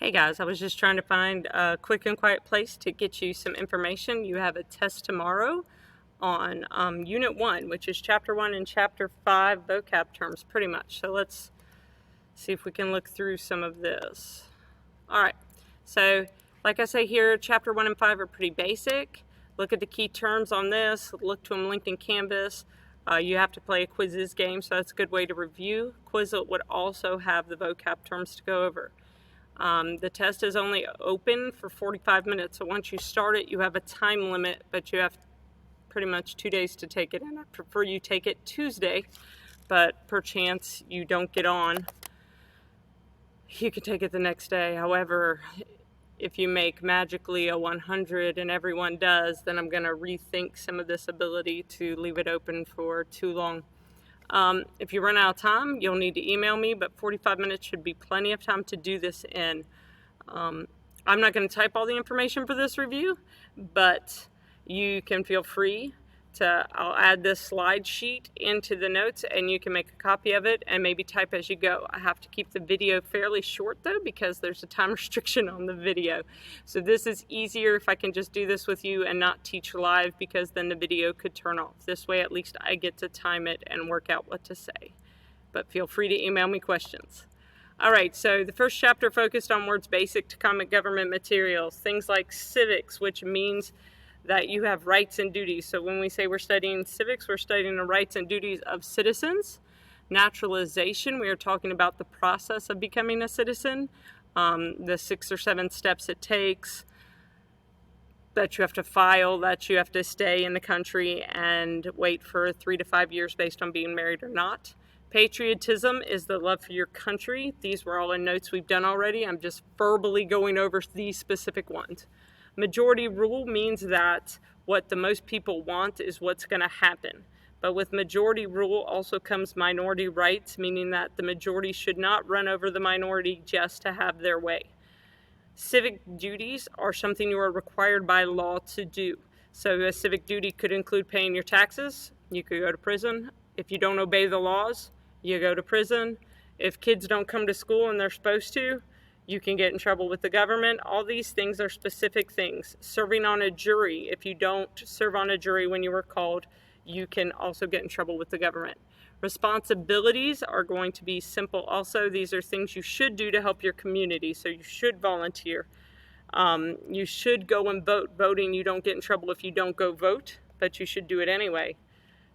Hey guys, I was just trying to find a quick and quiet place to get you some information. You have a test tomorrow on Unit 1, which is Chapter 1 and Chapter 5 vocab terms, pretty much. So let's see if we can look through some of this. All right, so like I say here, Chapter 1 and 5 are pretty basic. Look at the key terms on this. Look to them linked in Canvas. You have to play a quizzes game, so that's a good way to review. Quizlet would also have the vocab terms to go over. The test is only open for 45 minutes, so once you start it, you have a time limit, but you have pretty much 2 days to take it, and I prefer you take it Tuesday, but perchance you don't get on, you can take it the next day. However, if you make magically a 100 and everyone does, then I'm going to rethink some of this ability to leave it open for too long. If you run out of time, you'll need to email me, but 45 minutes should be plenty of time to do this in. I'm not going to type all the information for this review, but you can feel free to, I'll add this slide sheet into the notes and you can make a copy of it and maybe type as you go. I have to keep the video fairly short though, because there's a time restriction on the video. So this is easier if I can just do this with you and not teach live, because then the video could turn off. This way at least I get to time it and work out what to say. But feel free to email me questions. All right, so the first chapter focused on words basic to common government materials, things like civics, which means that you have rights and duties. So when we say we're studying civics, we're studying the rights and duties of citizens. Naturalization, we are talking about the process of becoming a citizen, the 6 or 7 steps it takes, that you have to file, that you have to stay in the country and wait for 3 to 5 years based on being married or not. Patriotism is the love for your country. These were all in notes we've done already. I'm just verbally going over these specific ones. Majority rule means that what the most people want is what's going to happen. But with majority rule also comes minority rights, meaning that the majority should not run over the minority just to have their way. Civic duties are something you are required by law to do. So a civic duty could include paying your taxes. You could go to prison. If you don't obey the laws, you go to prison. If kids don't come to school and they're supposed to, you can get in trouble with the government. All these things are specific things. Serving on a jury, if you don't serve on a jury when you were called, you can also get in trouble with the government. Responsibilities are going to be simple also. These are things you should do to help your community. So you should volunteer. You should go and vote. Voting, you don't get in trouble if you don't go vote, but you should do it anyway.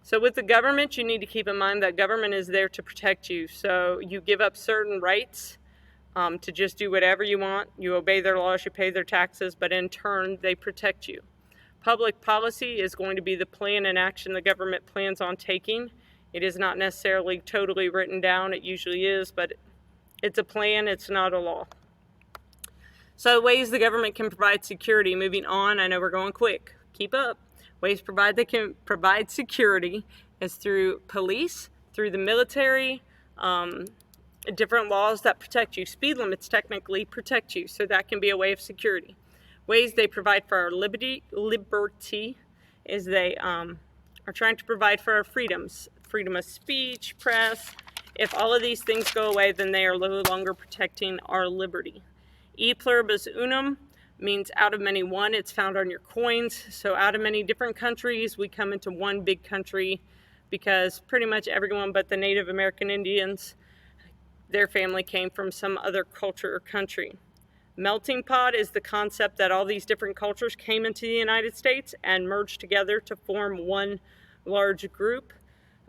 So with the government, you need to keep in mind that government is there to protect you. So you give up certain rights to just do whatever you want. You obey their laws, you pay their taxes, but in turn, they protect you. Public policy is going to be the plan and action the government plans on taking. It is not necessarily totally written down. It usually is, but it's a plan, it's not a law. So ways the government can provide security. Moving on, I know we're going quick. Keep up. Ways they can provide security is through police, through the military, different laws that protect you. Speed limits technically protect you, so that can be a way of security. Ways they provide for our liberty is they are trying to provide for our freedoms. Freedom of speech, press. If all of these things go away, then they are no longer protecting our liberty. E pluribus unum means out of many one. It's found on your coins. So out of many different countries, we come into one big country, because pretty much everyone but the Native American Indians, their family came from some other culture or country. Melting pot is the concept that all these different cultures came into the United States and merged together to form one large group.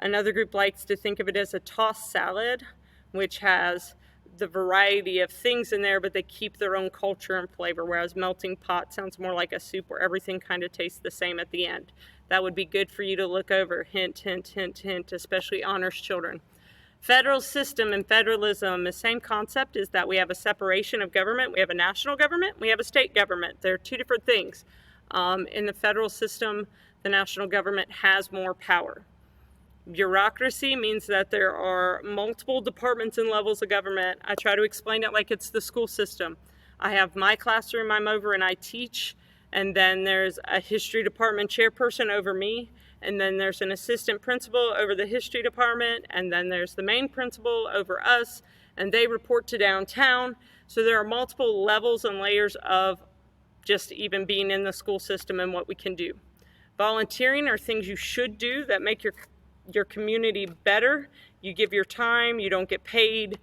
Another group likes to think of it as a tossed salad, which has the variety of things in there, but they keep their own culture and flavor, whereas melting pot sounds more like a soup where everything kind of tastes the same at the end. That would be good for you to look over. Hint, hint, hint, hint, especially honors children. Federal system and federalism, the same concept, is that we have a separation of government. We have a national government, we have a state government. They're two different things. In the federal system, the national government has more power. Bureaucracy means that there are multiple departments and levels of government. I try to explain it like it's the school system. I have my classroom I'm over and I teach, and then there's a history department chairperson over me, and then there's an assistant principal over the history department, and then there's the main principal over us, and they report to downtown. So there are multiple levels and layers of just even being in the school system and what we can do. Volunteering are things you should do that make your community better. You give your time, you don't get paid.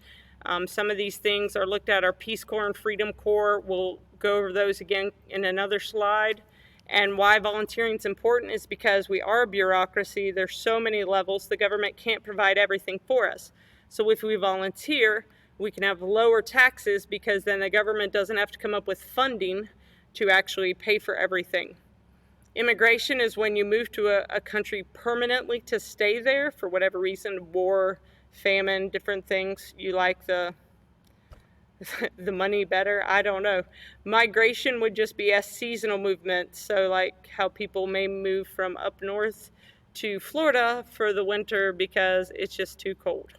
Some of these things are looked at, our Peace Corps and Freedom Corps. We'll go over those again in another slide. And why volunteering is important is because we are a bureaucracy. There's so many levels. The government can't provide everything for us. So if we volunteer, we can have lower taxes because then the government doesn't have to come up with funding to actually pay for everything. Immigration is when you move to a country permanently to stay there for whatever reason, war, famine, different things. You like the money better, I don't know. Migration would just be a seasonal movement, so like how people may move from up north to Florida for the winter because it's just too cold.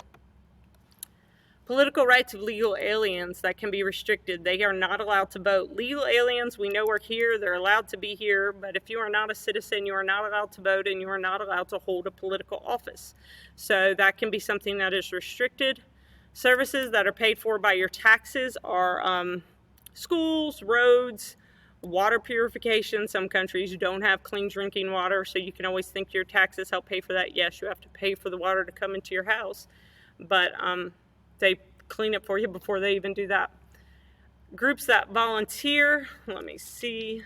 Political rights of legal aliens that can be restricted. They are not allowed to vote. Legal aliens, we know are here, they're allowed to be here, but if you are not a citizen, you are not allowed to vote and you are not allowed to hold a political office. So that can be something that is restricted. Services that are paid for by your taxes are schools, roads, water purification. Some countries don't have clean drinking water, so you can always think your taxes help pay for that. Yes, you have to pay for the water to come into your house, but they clean it for you before they even do that. Groups that volunteer, let me see.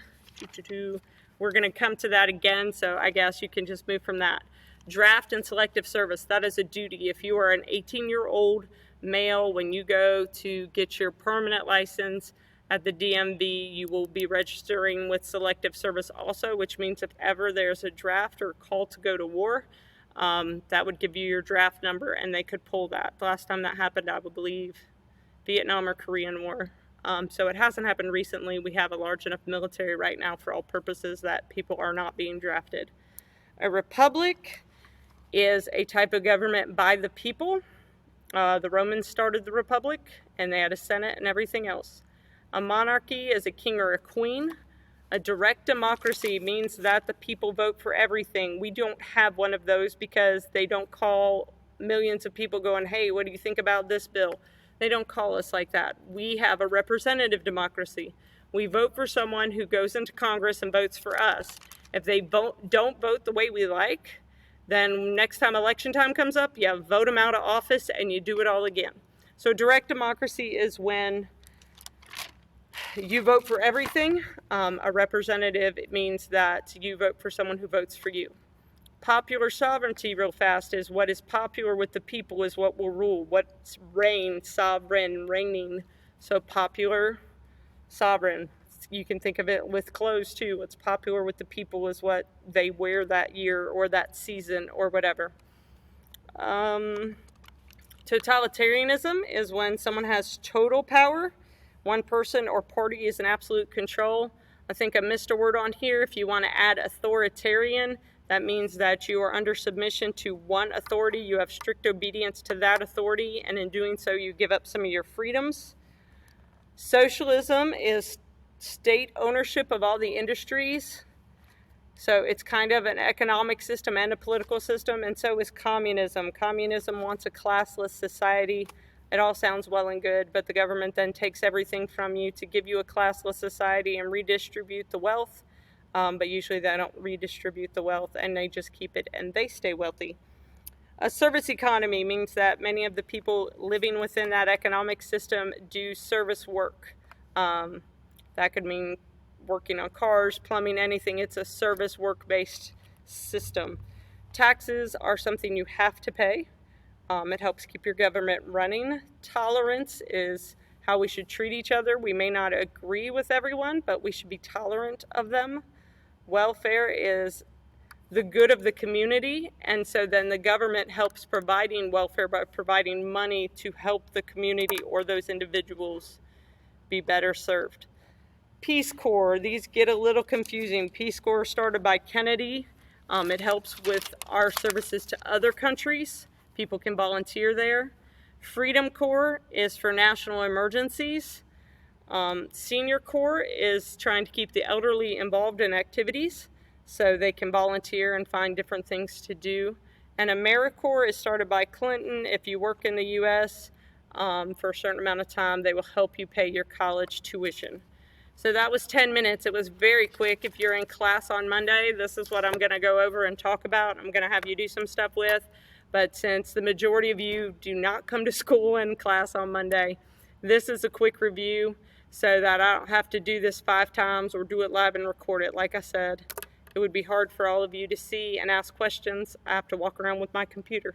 We're going to come to that again, so I guess you can just move from that. Draft and selective service, that is a duty. If you are an 18-year-old male, when you go to get your permanent license at the DMV, you will be registering with selective service also, which means if ever there's a draft or call to go to war, that would give you your draft number and they could pull that. The last time that happened, I would believe, Vietnam or Korean War. So it hasn't happened recently. We have a large enough military right now for all purposes that people are not being drafted. A republic is a type of government by the people. The Romans started the republic and they had a senate and everything else. A monarchy is a king or a queen. A direct democracy means that the people vote for everything. We don't have one of those because they don't call millions of people going, hey, what do you think about this bill? They don't call us like that. We have a representative democracy. We vote for someone who goes into Congress and votes for us. If they don't vote the way we like, then next time election time comes up, you vote them out of office and you do it all again. So direct democracy is when you vote for everything. A representative, it means that you vote for someone who votes for you. Popular sovereignty, real fast, is what is popular with the people is what will rule. What's reign, sovereign, reigning. So popular, sovereign. You can think of it with clothes too. What's popular with the people is what they wear that year or that season or whatever. Totalitarianism is when someone has total power. One person or party is in absolute control. I think I missed a word on here. If you want to add authoritarian, that means that you are under submission to one authority. You have strict obedience to that authority, and in doing so, you give up some of your freedoms. Socialism is state ownership of all the industries. So it's kind of an economic system and a political system, and so is communism. Communism wants a classless society. It all sounds well and good, but the government then takes everything from you to give you a classless society and redistribute the wealth. But usually they don't redistribute the wealth and they just keep it and they stay wealthy. A service economy means that many of the people living within that economic system do service work. That could mean working on cars, plumbing, anything. It's a service work-based system. Taxes are something you have to pay. It helps keep your government running. Tolerance is how we should treat each other. We may not agree with everyone, but we should be tolerant of them. Welfare is the good of the community, and so then the government helps providing welfare by providing money to help the community or those individuals be better served. Peace Corps, these get a little confusing. Peace Corps started by Kennedy. It helps with our services to other countries. People can volunteer there. Freedom Corps is for national emergencies. Senior Corps is trying to keep the elderly involved in activities so they can volunteer and find different things to do. And AmeriCorps is started by Clinton. If you work in the U.S., for a certain amount of time. They will help you pay your college tuition. So that was 10 minutes. It was very quick. If you're in class on Monday, this is what I'm going to go over and talk about. I'm going to have you do some stuff with. But since the majority of you do not come to school and class on Monday, this is a quick review so that I don't have to do this 5 times or do it live and record it. Like I said, it would be hard for all of you to see and ask questions. I have to walk around with my computer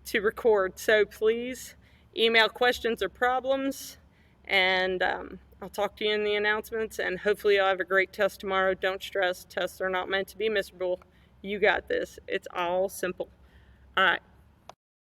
to record. So please email questions or problems, and I'll talk to you in the announcements, and hopefully you'll have a great test tomorrow. Don't stress. Tests are not meant to be miserable. You got this. It's all simple. All right.